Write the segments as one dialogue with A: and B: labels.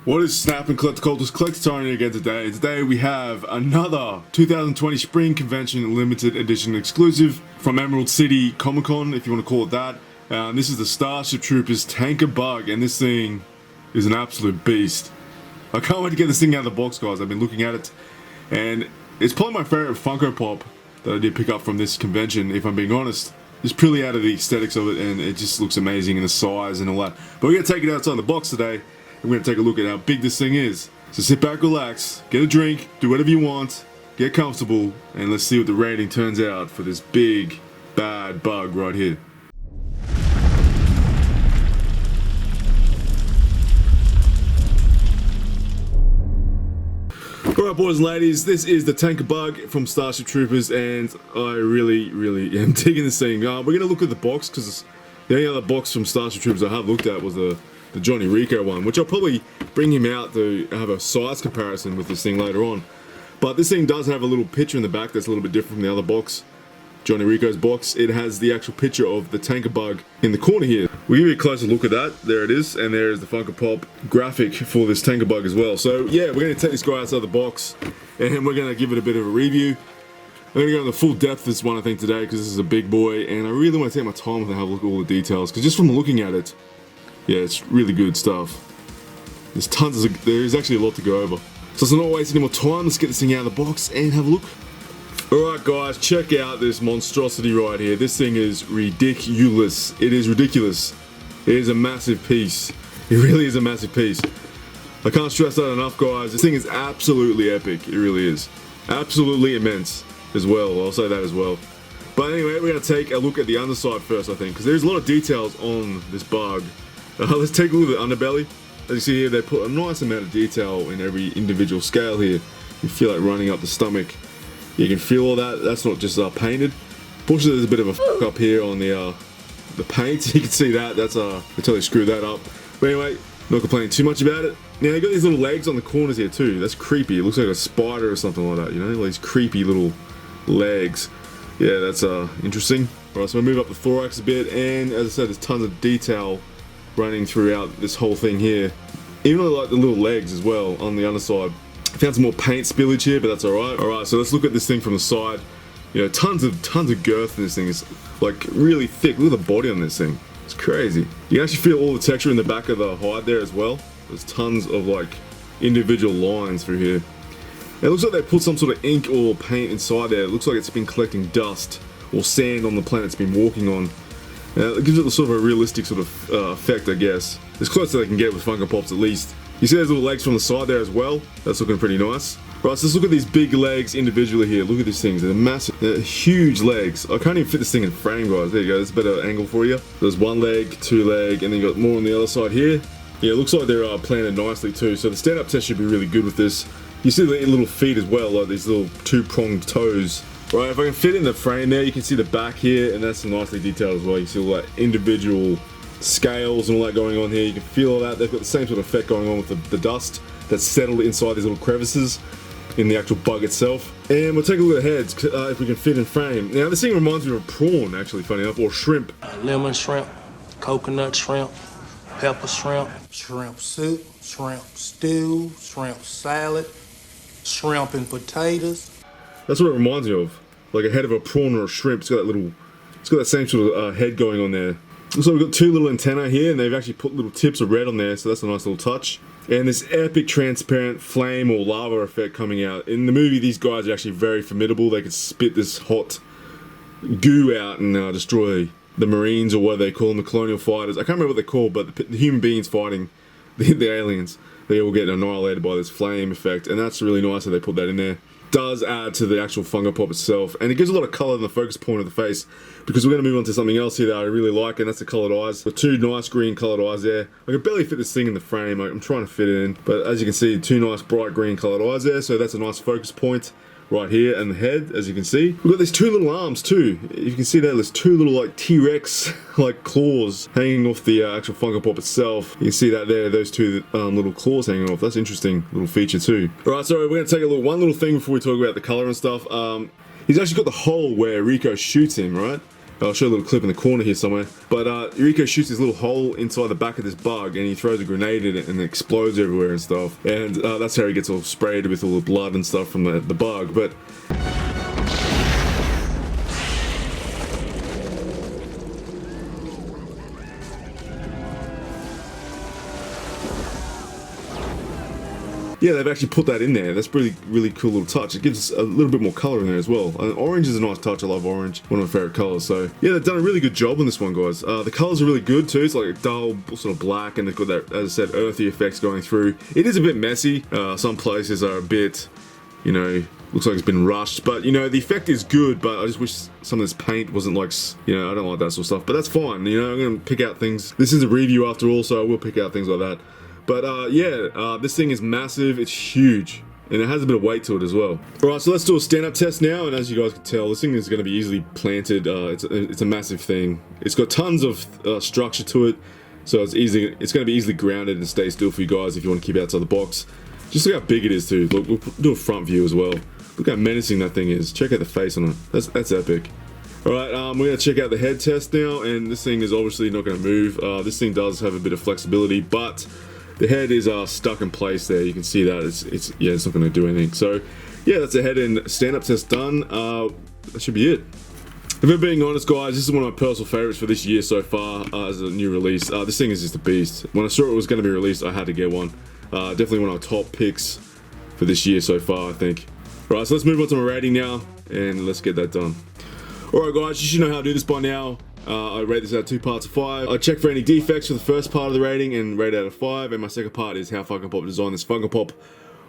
A: What is snapping collector Tyrant again today? Today we have another 2020 Spring Convention limited edition exclusive from Emerald City Comic Con, if you want to call it that. This is the Starship Troopers Tanker Bug, and this thing is an absolute beast. I can't wait to get this thing out of the box, guys. I've been looking at it, and it's probably my favorite Funko Pop that I did pick up from this convention, if I'm being honest. Just purely out of the aesthetics of it, and it just looks amazing in the size and all that. But we're going to take it outside the box today. We're going to take a look at how big this thing is. So sit back, relax, get a drink, do whatever you want, get comfortable, and let's see what the rating turns out for this big, bad bug right here. Alright, boys and ladies, this is the Tanker Bug from Starship Troopers, and I really am digging this thing. We're going to look at the box, because the only other box from Starship Troopers I have looked at was the Johnny Rico one, which I'll probably bring him out to have a size comparison with this thing later on. But this thing does have a little picture in the back that's a little bit different from the other box, Johnny Rico's box. It has the actual picture of the Tanker Bug in the corner here. We'll give you a closer look at that. There it is, and there is the Funko Pop graphic for this Tanker Bug as well. So yeah, we're going to take this guy outside the box, and we're going to give it a bit of a review. I'm going to go into full depth this one, I think, today, because this is a big boy, and I really want to take my time and have a look at all the details, because just from looking at it, yeah, it's really good stuff. There's actually a lot to go over. So let's not waste any more time, let's get this thing out of the box and have a look. Alright guys, check out this monstrosity right here. This thing is ridiculous. It is ridiculous. It is a massive piece. It really is a massive piece. I can't stress that enough, guys. This thing is absolutely epic. It really is. Absolutely immense as well. I'll say that as well. But anyway, we're going to take a look at the underside first, I think, because there's a lot of details on this bug. Let's take a look at the underbelly. As you see here, they put a nice amount of detail in every individual scale here. You feel like running up the stomach. You can feel all that. That's not just painted. Fortunately, there's a bit of a fuck up here on the paint. You can see that. That's they totally screwed that up. But anyway, not complaining too much about it. Now you got these little legs on the corners here too. That's creepy. It looks like a spider or something like that. You know, like these creepy little legs. Yeah, that's interesting. All right, so we'll move up the thorax a bit, and as I said, there's tons of detail running throughout this whole thing here. Even like the little legs as well on the underside. I found some more paint spillage here, but that's alright. Alright, so let's look at this thing from the side. You know, tons of girth in this thing. It's like really thick. Look at the body on this thing. It's crazy. You can actually feel all the texture in the back of the hide there as well. There's tons of like individual lines through here. It looks like they put some sort of ink or paint inside there. It looks like it's been collecting dust or sand on the planet it's been walking on. It gives it a sort of a realistic sort of effect, I guess. As close as they can get with Funko Pops at least. You see those little legs from the side there as well? That's looking pretty nice. Right, so let's look at these big legs individually here. Look at these things, they're massive, they're huge legs. I can't even fit this thing in frame, guys. There you go, there's a better angle for you. There's one leg, two leg, and then you got more on the other side here. Yeah, it looks like they're planted nicely too, so the stand-up test should be really good with this. You see the little feet as well, like these little two-pronged toes. Right, if I can fit in the frame there, you can see the back here, and that's nicely detailed as well. You see all that individual scales and all that going on here. You can feel all that. They've got the same sort of effect going on with the dust that's settled inside these little crevices in the actual bug itself. And we'll take a look at the heads, if we can fit in frame. Now, this thing reminds me of a prawn, actually, funny enough, or shrimp.
B: Lemon shrimp, coconut shrimp, pepper shrimp,
C: shrimp soup, shrimp stew, shrimp salad, shrimp and potatoes.
A: That's what it reminds me of, like a head of a prawn or a shrimp. It's got that same sort of head going on there. So we've got two little antennae here, and they've actually put little tips of red on there, so that's a nice little touch. And this epic transparent flame or lava effect coming out. In the movie, these guys are actually very formidable. They could spit this hot goo out and destroy the Marines, or what they call them, the colonial fighters. I can't remember what they're called, but the human beings fighting the aliens. They all get annihilated by this flame effect, and that's really nice that they put that in there. Does add to the actual Funko Pop itself, and it gives a lot of colour in the focus point of the face, because we're going to move on to something else here that I really like, and that's the coloured eyes. The two nice green coloured eyes there. I can barely fit this thing in the frame. I'm trying to fit it in, but as you can see, two nice bright green coloured eyes there, so that's a nice focus point right here, and the head, as you can see. We've got these two little arms too. You can see that there's two little like T-Rex like claws hanging off the actual Funko Pop itself. You can see that there, those two little claws hanging off. That's an interesting little feature too. Alright, so we're going to take one little thing before we talk about the colour and stuff. He's actually got the hole where Rico shoots him, right? I'll show a little clip in the corner here somewhere. But Rico shoots this little hole inside the back of this bug, and he throws a grenade in it, and it explodes everywhere and stuff. And that's how he gets all sprayed with all the blood and stuff from the bug. But yeah, they've actually put that in there. That's really cool little touch. It gives us a little bit more color in there as well. And orange is a nice touch. I love orange. One of my favorite colors. So yeah, they've done a really good job on this one, guys. The colors are really good too. It's like a dull sort of black, and they've got that, as I said, earthy effects going through. It is a bit messy. Some places are a bit, you know, looks like it's been rushed, but you know, the effect is good, but I just wish some of this paint wasn't like, you know, I don't like that sort of stuff, but that's fine. You know, I'm gonna pick out things. This is a review after all, so I will pick out things like that. But yeah, this thing is massive, it's huge, and it has a bit of weight to it as well. Alright, so let's do a stand-up test now, and as you guys can tell, this thing is going to be easily planted. It's a massive thing. It's got tons of structure to it, so it's going to be easily grounded and stay still for you guys if you want to keep it outside the box. Just look how big it is too. Look, we'll do a front view as well. Look how menacing that thing is. Check out the face on it. That's epic. Alright, we're going to check out the head test now, and this thing is obviously not going to move. This thing does have a bit of flexibility, but the head is stuck in place there. You can see that it's not going to do anything. So yeah, that's a head and stand-up test done. That should be it. If I'm being honest, guys, this is one of my personal favorites for this year so far as a new release. This thing is just a beast. When I saw it was going to be released, I had to get one. Definitely one of our top picks for this year so far, I think. Alright, so let's move on to my rating now, and let's get that done. Alright guys, you should know how to do this by now. I rate this out of 2 parts of 5. I check for any defects for the first part of the rating and rate it out of 5, and my second part is how Funko Pop designed this Funko Pop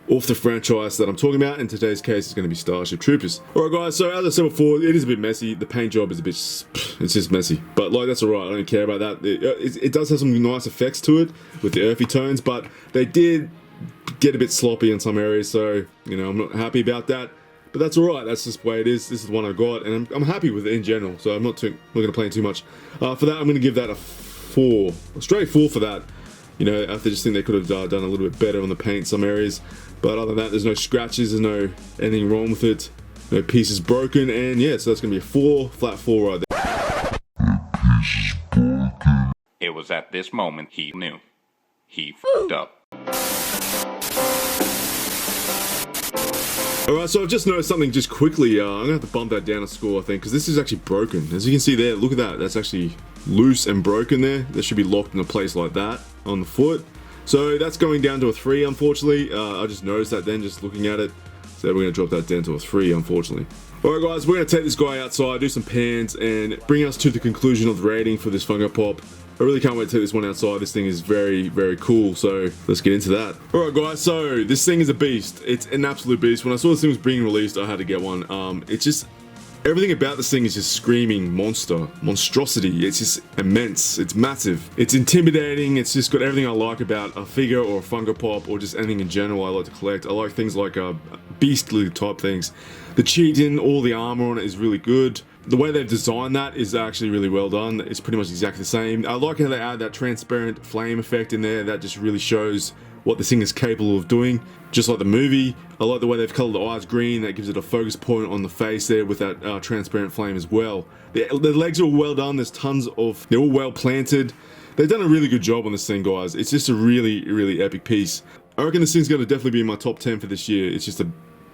A: off the franchise that I'm talking about. In today's case, it's going to be Starship Troopers. Alright guys, so as I said before, it is a bit messy. The paint job is a bit, it's just messy. But like, that's alright, I don't care about that. It does have some nice effects to it with the earthy tones, but they did get a bit sloppy in some areas, so, you know, I'm not happy about that. But that's alright, that's just the way it is. This is the one I got, and I'm happy with it in general, so I'm not going to complain too much. For that, I'm going to give that a 4. A straight 4 for that. You know, I just think they could have done a little bit better on the paint in some areas. But other than that, there's no scratches, there's no anything wrong with it. No pieces broken, and yeah, so that's going to be a 4, flat 4 right there.
D: It was at this moment he knew. He f***ed up.
A: Alright, so I've just noticed something just quickly. I'm going to have to bump that down a score, I think, because this is actually broken. As you can see there, look at that. That's actually loose and broken there. That should be locked in a place like that on the foot. So that's going down to a 3, unfortunately. I just noticed that then, just looking at it. So we're going to drop that down to a 3, unfortunately. Alright guys, we're going to take this guy outside, do some pans, and bring us to the conclusion of the rating for this Funko Pop. I really can't wait to take this one outside. This thing is very, very cool, so let's get into that. Alright guys, so this thing is a beast. It's an absolute beast. When I saw this thing was being released, I had to get one. It's just, everything about this thing is just screaming monstrosity. It's just immense, it's massive, it's intimidating, it's just got everything I like about a figure or a Funko Pop or just anything in general I like to collect. I like things like beastly type things. The cheating, all the armor on it is really good. The way they've designed that is actually really well done. It's pretty much exactly the same. I like how they add that transparent flame effect in there. That just really shows what this thing is capable of doing. Just like the movie. I like the way they've colored the eyes green. That gives it a focus point on the face there with that transparent flame as well. The legs are all well done. There's tons of, they're all well planted. They've done a really good job on this thing, guys. It's just a really, really epic piece. I reckon this thing's going to definitely be in my top 10 for this year. It's just a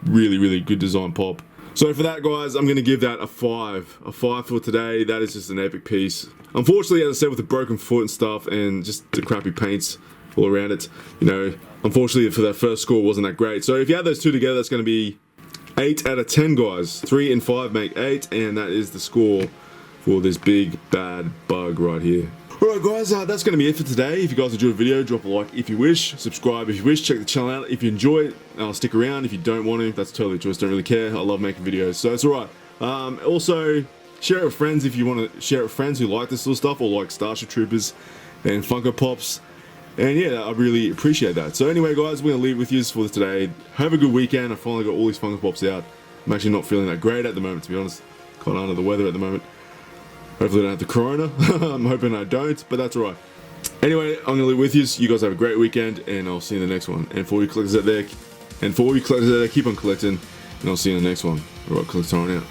A: really, really good design pop. So for that, guys, I'm going to give that a 5. A 5 for today. That is just an epic piece. Unfortunately, as I said, with the broken foot and stuff and just the crappy paints all around it, you know, unfortunately for that first score wasn't that great. So if you add those two together, that's going to be 8 out of 10, guys. 3 and 5 make 8, and that is the score for this big bad bug right here. Alright guys, that's going to be it for today. If you guys enjoyed the video, drop a like if you wish, subscribe if you wish, check the channel out if you enjoy it, stick around if you don't want to, that's totally a choice, don't really care, I love making videos, so it's alright. Also, share it with friends if you want to share it with friends who like this sort of stuff, or like Starship Troopers and Funko Pops, and yeah, I really appreciate that. So anyway guys, we're going to leave it with you for today. Have a good weekend. I finally got all these Funko Pops out. I'm actually not feeling that great at the moment, to be honest, kind of under the weather at the moment. Hopefully I don't have the corona. I'm hoping I don't, but that's alright. Anyway, I'm going to leave it with you. You guys have a great weekend, and I'll see you in the next one. And for all you collectors out there, keep on collecting, and I'll see you in the next one. Alright, collector on out.